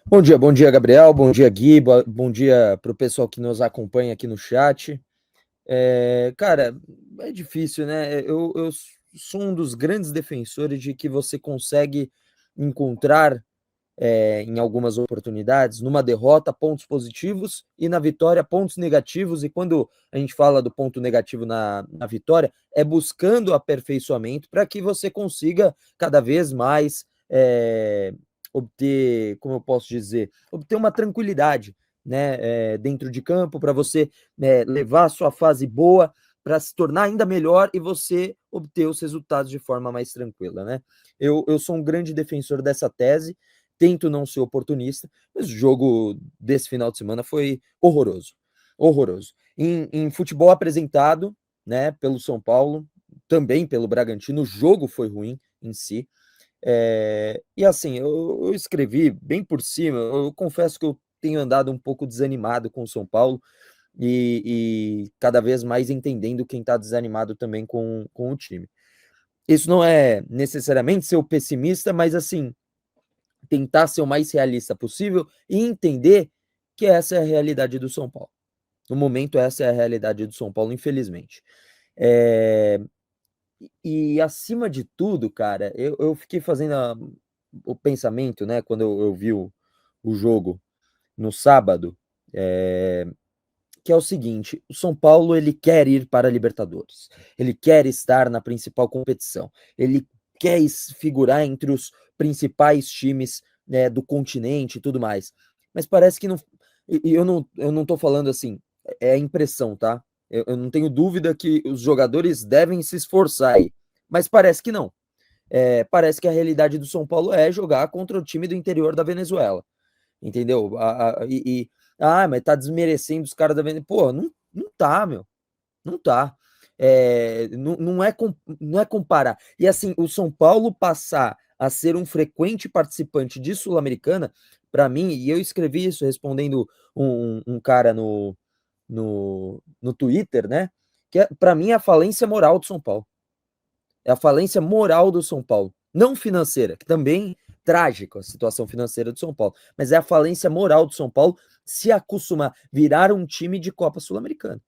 Bom dia, Gabriel. Bom dia, Gui. Bom dia para o pessoal que nos acompanha aqui no chat. Cara, é difícil, né? Eu sou um dos grandes defensores de que você consegue encontrar em algumas oportunidades, numa derrota, pontos positivos e na vitória, pontos negativos. E quando a gente fala do ponto negativo na vitória, é buscando aperfeiçoamento para que você consiga cada vez mais obter, como eu posso dizer, obter uma tranquilidade, né, dentro de campo, para você levar a sua fase boa para se tornar ainda melhor e você obter os resultados de forma mais tranquila, né? Eu sou um grande defensor dessa tese, tento não ser oportunista, mas o jogo desse final de semana foi horroroso. Horroroso. Em futebol apresentado, né, pelo São Paulo, também pelo Bragantino, o jogo foi ruim em si. E assim, eu escrevi bem por cima, eu confesso que eu tenho andado um pouco desanimado com o São Paulo e cada vez mais entendendo quem está desanimado também com o time. Isso não é necessariamente ser o pessimista, mas assim, tentar ser o mais realista possível e entender que essa é a realidade do São Paulo. No momento, essa é a realidade do São Paulo, infelizmente. É, e acima de tudo, cara, eu fiquei fazendo o pensamento, né, quando eu vi o jogo no sábado, é, que é o seguinte: o São Paulo ele quer ir para a Libertadores, ele quer estar na principal competição, ele quer figurar entre os principais times, né, do continente e tudo mais. Mas parece que não. E eu não tô falando assim, é a impressão, tá? Eu não tenho dúvida que os jogadores devem se esforçar aí, mas parece que não. Parece que a realidade do São Paulo é jogar contra o time do interior da Venezuela, entendeu? Mas tá desmerecendo os caras da Venezuela. Pô, não tá, meu. Não tá. Não é comparar. E assim, o São Paulo passar a ser um frequente participante de Sul-Americana, para mim, e eu escrevi isso respondendo um cara no Twitter, né? Que para mim é a falência moral do São Paulo. É a falência moral do São Paulo. Não financeira, que também trágica a situação financeira do São Paulo, mas é a falência moral do São Paulo se acostumar a virar um time de Copa Sul-Americana.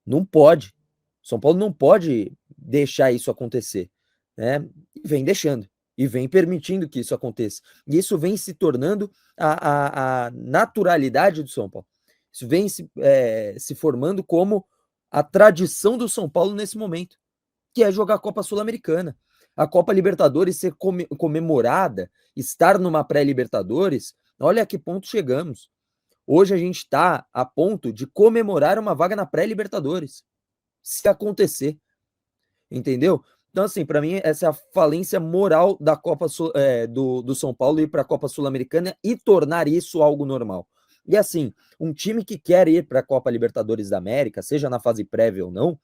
Não pode. São Paulo não pode deixar isso acontecer, né? E vem deixando e vem permitindo que isso aconteça. E isso vem se tornando a naturalidade do São Paulo. Isso vem se formando como a tradição do São Paulo nesse momento, que é jogar a Copa Sul-Americana. A Copa Libertadores ser comemorada, estar numa pré-Libertadores, olha a que ponto chegamos. Hoje a gente está a ponto de comemorar uma vaga na pré-Libertadores, se acontecer, entendeu? Então, assim, para mim, essa é a falência moral da Copa do São Paulo ir para a Copa Sul-Americana e tornar isso algo normal. E assim, um time que quer ir para a Copa Libertadores da América, seja na fase prévia ou não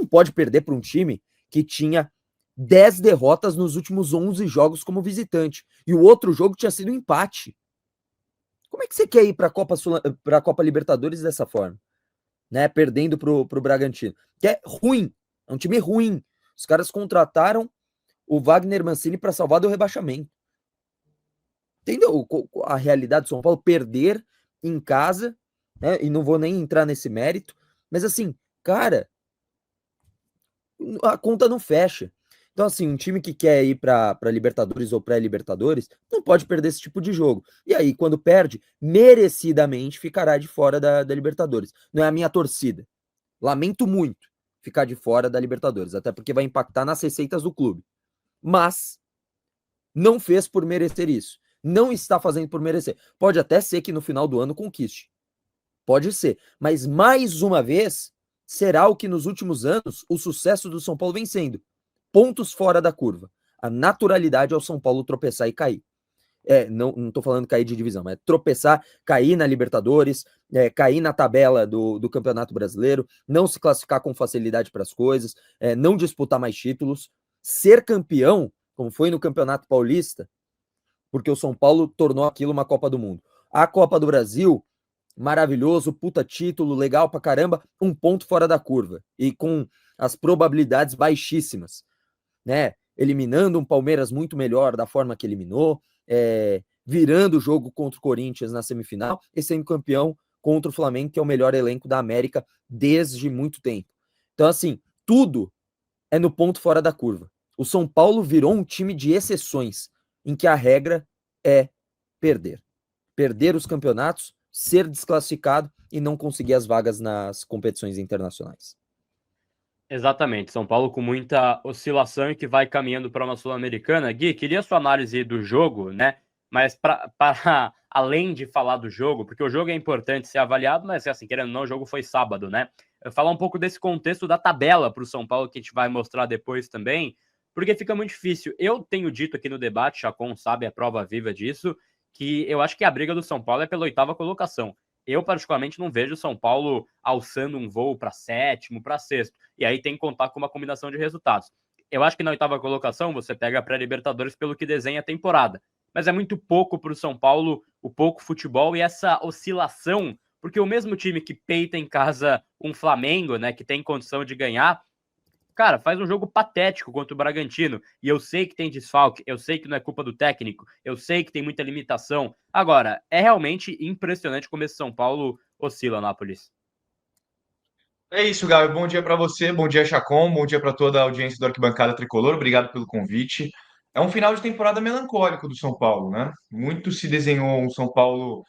pode perder para um time que tinha 10 derrotas nos últimos 11 jogos como visitante. E o outro jogo tinha sido um empate. Como é que você quer ir para a Copa Libertadores dessa forma? Né? Perdendo pro Bragantino. Que é ruim. É um time ruim. Os caras contrataram o Wagner Mancini para salvar do rebaixamento. Entendeu a realidade do São Paulo? Perder em casa, né? E não vou nem entrar nesse mérito. Mas assim, cara, a conta não fecha. Então, assim, um time que quer ir para Libertadores ou pré-Libertadores não pode perder esse tipo de jogo. E aí, quando perde, merecidamente ficará de fora da Libertadores. Não é a minha torcida. Lamento muito ficar de fora da Libertadores, até porque vai impactar nas receitas do clube. Mas não fez por merecer isso. Não está fazendo por merecer. Pode até ser que no final do ano conquiste. Pode ser. Mas mais uma vez, será o que nos últimos anos o sucesso do São Paulo vem sendo. Pontos fora da curva. A naturalidade ao São Paulo tropeçar e cair. Não tô falando cair de divisão, mas tropeçar, cair na Libertadores, cair na tabela do Campeonato Brasileiro, não se classificar com facilidade para as coisas, não disputar mais títulos, ser campeão, como foi no Campeonato Paulista, porque o São Paulo tornou aquilo uma Copa do Mundo. A Copa do Brasil, maravilhoso, puta título, legal pra caramba, um ponto fora da curva e com as probabilidades baixíssimas, né? Eliminando um Palmeiras muito melhor da forma que eliminou, virando o jogo contra o Corinthians na semifinal e sendo campeão contra o Flamengo, que é o melhor elenco da América desde muito tempo. Então, assim, tudo é no ponto fora da curva. O São Paulo virou um time de exceções, em que a regra é perder. Perder os campeonatos, ser desclassificado e não conseguir as vagas nas competições internacionais. Exatamente, São Paulo com muita oscilação e que vai caminhando para uma Sul-Americana. Gui, queria sua análise do jogo, né? Mas para além de falar do jogo, porque o jogo é importante ser avaliado, mas assim, querendo ou não, o jogo foi sábado, né? Falar um pouco desse contexto da tabela para o São Paulo, que a gente vai mostrar depois também, porque fica muito difícil. Eu tenho dito aqui no debate, Chacon sabe, a prova viva disso, que eu acho que a briga do São Paulo é pela oitava colocação. Eu, particularmente, não vejo o São Paulo alçando um voo para sétimo, para sexto. E aí tem que contar com uma combinação de resultados. Eu acho que na oitava colocação você pega a pré-Libertadores pelo que desenha a temporada. Mas é muito pouco para o São Paulo, o pouco futebol e essa oscilação, porque o mesmo time que peita em casa um Flamengo, né, que tem condição de ganhar, cara, faz um jogo patético contra o Bragantino. E eu sei que tem desfalque, eu sei que não é culpa do técnico, eu sei que tem muita limitação. Agora, é realmente impressionante como esse São Paulo oscila, Nápoles. É isso, Gabi. Bom dia para você, bom dia, Chacon, bom dia para toda a audiência do Arquibancada Tricolor. Obrigado pelo convite. É um final de temporada melancólico do São Paulo, né? Muito se desenhou um São Paulo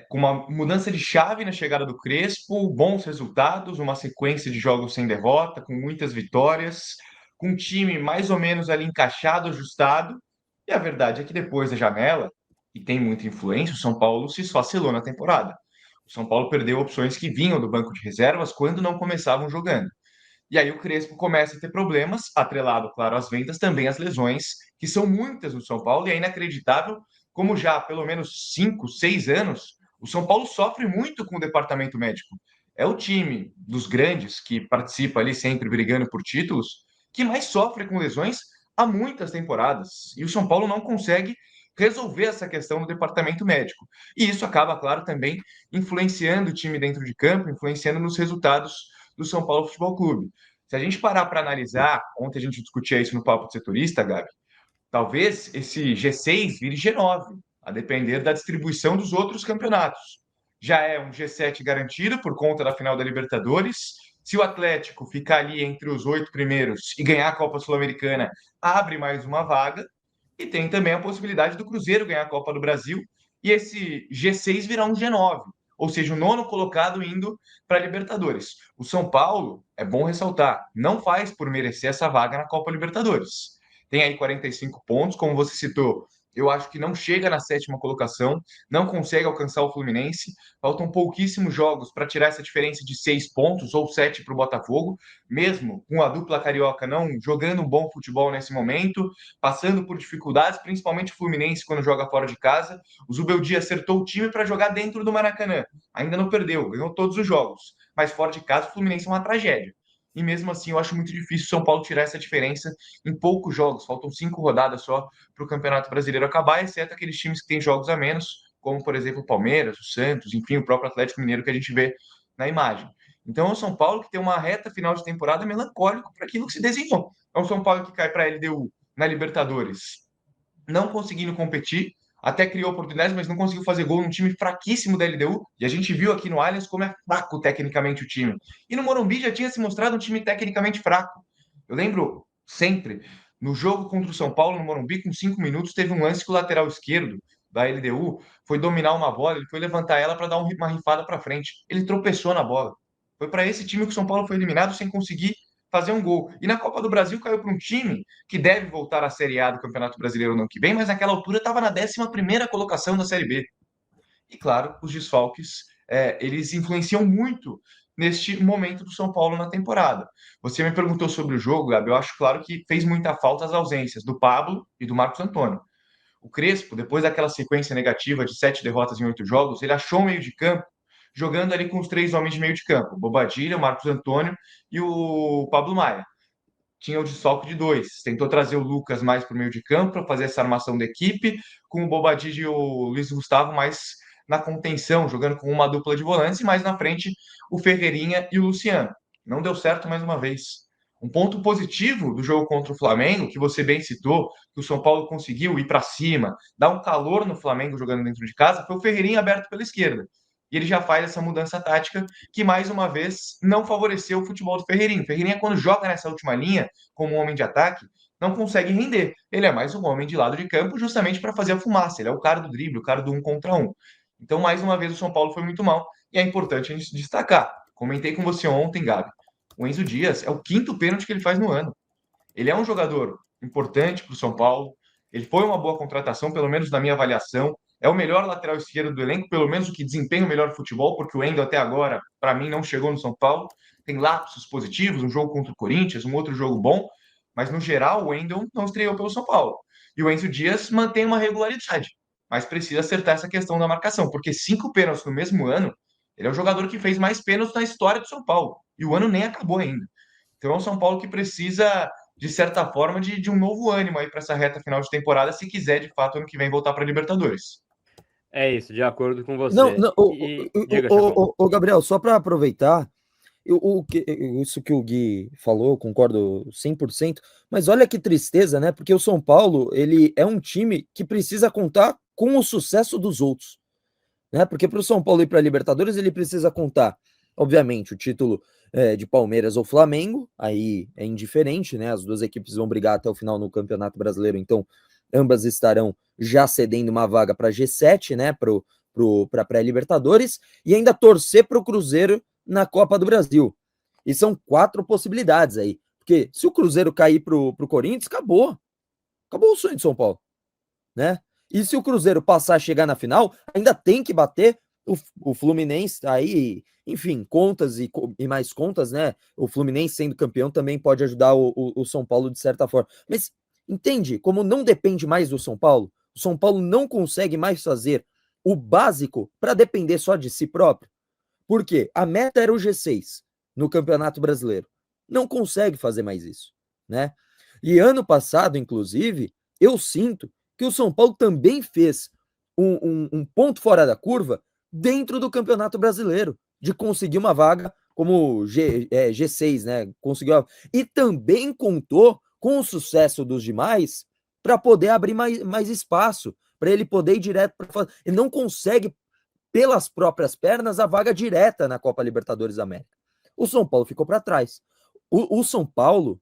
com uma mudança de chave na chegada do Crespo, bons resultados, uma sequência de jogos sem derrota, com muitas vitórias, com um time mais ou menos ali encaixado, ajustado. E a verdade é que depois da janela, e tem muita influência, o São Paulo se esfacelou na temporada. O São Paulo perdeu opções que vinham do banco de reservas quando não começavam jogando. E aí o Crespo começa a ter problemas, atrelado, claro, às vendas, também às lesões, que são muitas no São Paulo, e é inacreditável como já há pelo menos 5, 6 anos o São Paulo sofre muito com o departamento médico. É o time dos grandes, que participa ali sempre brigando por títulos, que mais sofre com lesões há muitas temporadas. E o São Paulo não consegue resolver essa questão no departamento médico. E isso acaba, claro, também influenciando o time dentro de campo, influenciando nos resultados do São Paulo Futebol Clube. Se a gente parar para analisar, ontem a gente discutia isso no Papo de Setorista, Gabi, talvez esse G6 vire G9, a depender da distribuição dos outros campeonatos. Já é um G7 garantido por conta da final da Libertadores. Se o Atlético ficar ali entre os 8 primeiros e ganhar a Copa Sul-Americana, abre mais uma vaga. E tem também a possibilidade do Cruzeiro ganhar a Copa do Brasil e esse G6 virar um G9, ou seja, o nono colocado indo para a Libertadores. O São Paulo, é bom ressaltar, não faz por merecer essa vaga na Copa Libertadores. Tem aí 45 pontos, como você citou, eu acho que não chega na sétima colocação, não consegue alcançar o Fluminense. Faltam pouquíssimos jogos para tirar essa diferença de 6 pontos ou 7 para o Botafogo, mesmo com a dupla carioca não jogando um bom futebol nesse momento, passando por dificuldades, principalmente o Fluminense quando joga fora de casa. O Zubeldia acertou o time para jogar dentro do Maracanã. Ainda não perdeu, ganhou todos os jogos. Mas fora de casa, o Fluminense é uma tragédia. E mesmo assim, eu acho muito difícil o São Paulo tirar essa diferença em poucos jogos. Faltam 5 rodadas só para o Campeonato Brasileiro acabar, exceto aqueles times que têm jogos a menos, como, por exemplo, o Palmeiras, o Santos, enfim, o próprio Atlético Mineiro que a gente vê na imagem. Então, é o São Paulo que tem uma reta final de temporada melancólico para aquilo que se desenhou. É o São Paulo que cai para a LDU na Libertadores, não conseguindo competir, até criou oportunidades, mas não conseguiu fazer gol num time fraquíssimo da LDU. E a gente viu aqui no Allianz como é fraco tecnicamente o time. E no Morumbi já tinha se mostrado um time tecnicamente fraco. Eu lembro sempre, no jogo contra o São Paulo, no Morumbi, com 5 minutos, teve um lance que o lateral esquerdo da LDU foi dominar uma bola, ele foi levantar ela para dar uma rifada para frente. Ele tropeçou na bola. Foi para esse time que o São Paulo foi eliminado sem conseguir fazer um gol. E na Copa do Brasil caiu para um time que deve voltar à Série A do Campeonato Brasileiro no ano que vem, mas naquela altura estava na 11ª colocação da Série B. E claro, os desfalques, eles influenciam muito neste momento do São Paulo na temporada. Você me perguntou sobre o jogo, Gabi, eu acho claro que fez muita falta as ausências do Pablo e do Marcos Antônio. O Crespo, depois daquela sequência negativa de 7 derrotas em 8 jogos, ele achou o meio de campo jogando ali com os 3 homens de meio de campo, o Bobadilha, o Marcos Antônio e o Pablo Maia. Tinha o desfalque de dois. Tentou trazer o Lucas mais para o meio de campo para fazer essa armação da equipe, com o Bobadilla e o Luiz Gustavo mais na contenção, jogando com uma dupla de volantes, e mais na frente o Ferreirinha e o Luciano. Não deu certo mais uma vez. Um ponto positivo do jogo contra o Flamengo, que você bem citou, que o São Paulo conseguiu ir para cima, dar um calor no Flamengo jogando dentro de casa, foi o Ferreirinha aberto pela esquerda. E ele já faz essa mudança tática que, mais uma vez, não favoreceu o futebol do Ferreirinha. O Ferreirinha, quando joga nessa última linha, como um homem de ataque, não consegue render. Ele é mais um homem de lado de campo justamente para fazer a fumaça. Ele é o cara do drible, o cara do 1 contra 1. Então, mais uma vez, o São Paulo foi muito mal. E é importante a gente destacar. Comentei com você ontem, Gabi. O Enzo Dias é o 5º pênalti que ele faz no ano. Ele é um jogador importante para o São Paulo. Ele foi uma boa contratação, pelo menos na minha avaliação. É o melhor lateral esquerdo do elenco, pelo menos o que desempenha o melhor futebol, porque o Wendel até agora, para mim, não chegou no São Paulo. Tem lapsos positivos, um jogo contra o Corinthians, um outro jogo bom, mas no geral o Wendel não estreou pelo São Paulo. E o Enzo Dias mantém uma regularidade, mas precisa acertar essa questão da marcação, porque 5 pênaltis no mesmo ano, ele é o jogador que fez mais pênaltis na história do São Paulo. E o ano nem acabou ainda. Então é um São Paulo que precisa, de certa forma, de um novo ânimo aí para essa reta final de temporada, se quiser, de fato, ano que vem voltar para a Libertadores. É isso, de acordo com você. Não, Diga, Chacon. Gabriel, só para aproveitar, isso que o Gui falou, eu concordo 100%, mas olha que tristeza, né? Porque o São Paulo, ele é um time que precisa contar com o sucesso dos outros, né? Porque para o São Paulo ir para a Libertadores, ele precisa contar, obviamente, o título de Palmeiras ou Flamengo, aí é indiferente, né? As duas equipes vão brigar até o final no Campeonato Brasileiro, então ambas estarão já cedendo uma vaga para G7, né? Para pré-Libertadores, e ainda torcer para o Cruzeiro na Copa do Brasil. E são 4 possibilidades aí. Porque se o Cruzeiro cair pro Corinthians, acabou. Acabou o sonho de São Paulo, né? E se o Cruzeiro passar a chegar na final, ainda tem que bater o Fluminense aí, enfim, contas e mais contas, né? O Fluminense sendo campeão também pode ajudar o São Paulo de certa forma. Mas entende como não depende mais do São Paulo? O São Paulo não consegue mais fazer o básico para depender só de si próprio. Por quê? A meta era o G6 no Campeonato Brasileiro. Não consegue fazer mais isso, né? E ano passado, inclusive, eu sinto que o São Paulo também fez um ponto fora da curva dentro do Campeonato Brasileiro, de conseguir uma vaga como G6, né? Conseguiu. E também contou com o sucesso dos demais para poder abrir mais espaço, para ele poder ir direto para. Ele não consegue pelas próprias pernas a vaga direta na Copa Libertadores da América. O São Paulo ficou para trás. O São Paulo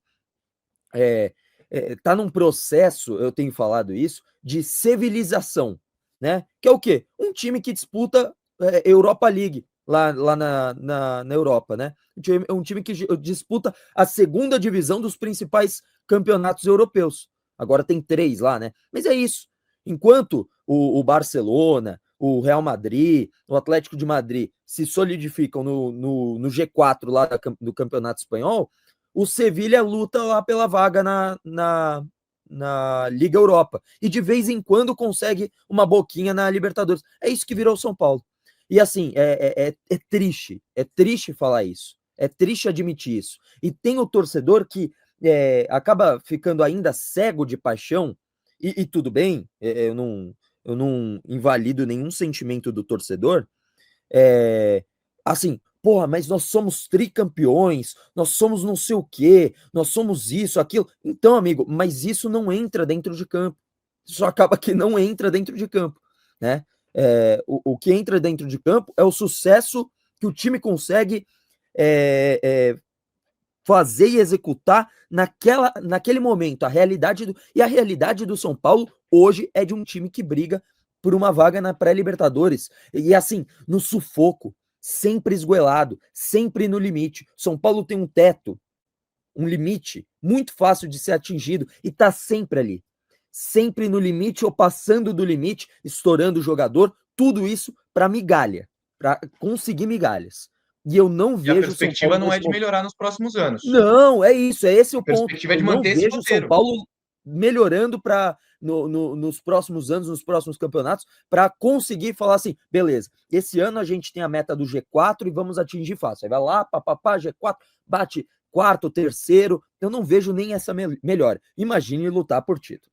está num processo, eu tenho falado isso, de civilização, né? Que é o quê? Um time que disputa Europa League lá na Europa, né? Um time que disputa a 2ª divisão dos principais campeonatos europeus. Agora tem 3 lá, né? Mas é isso. Enquanto o Barcelona, o Real Madrid, o Atlético de Madrid se solidificam no G4 lá do Campeonato Espanhol, o Sevilha luta lá pela vaga na Liga Europa. E de vez em quando consegue uma boquinha na Libertadores. É isso que virou o São Paulo. E assim, é triste falar isso. É triste admitir isso. E tem o torcedor que acaba ficando ainda cego de paixão, e tudo bem, eu não invalido nenhum sentimento do torcedor, assim, porra, mas nós somos tricampeões, nós somos não sei o quê, nós somos isso, aquilo. Então, amigo, mas isso não entra dentro de campo. Isso acaba que não entra dentro de campo, né? O que entra dentro de campo é o sucesso que o time consegue fazer e executar naquele momento. A realidade do São Paulo hoje é de um time que briga por uma vaga na pré-Libertadores. E assim, no sufoco, sempre esgoelado, sempre no limite. São Paulo tem um teto, um limite muito fácil de ser atingido e tá sempre ali. Sempre no limite ou passando do limite, estourando o jogador, tudo isso para migalha, para conseguir migalhas. E eu não vejo. E a perspectiva não é de melhorar nos próximos anos. Não, é isso, é esse o ponto. A perspectiva é de manter esse roteiro. Eu não vejo São Paulo melhorando nos próximos anos, nos próximos campeonatos, para conseguir falar assim, beleza, esse ano a gente tem a meta do G4 e vamos atingir fácil. Aí vai lá, papapá, G4, bate quarto, terceiro. Eu não vejo nem essa melhora. Imagine lutar por título.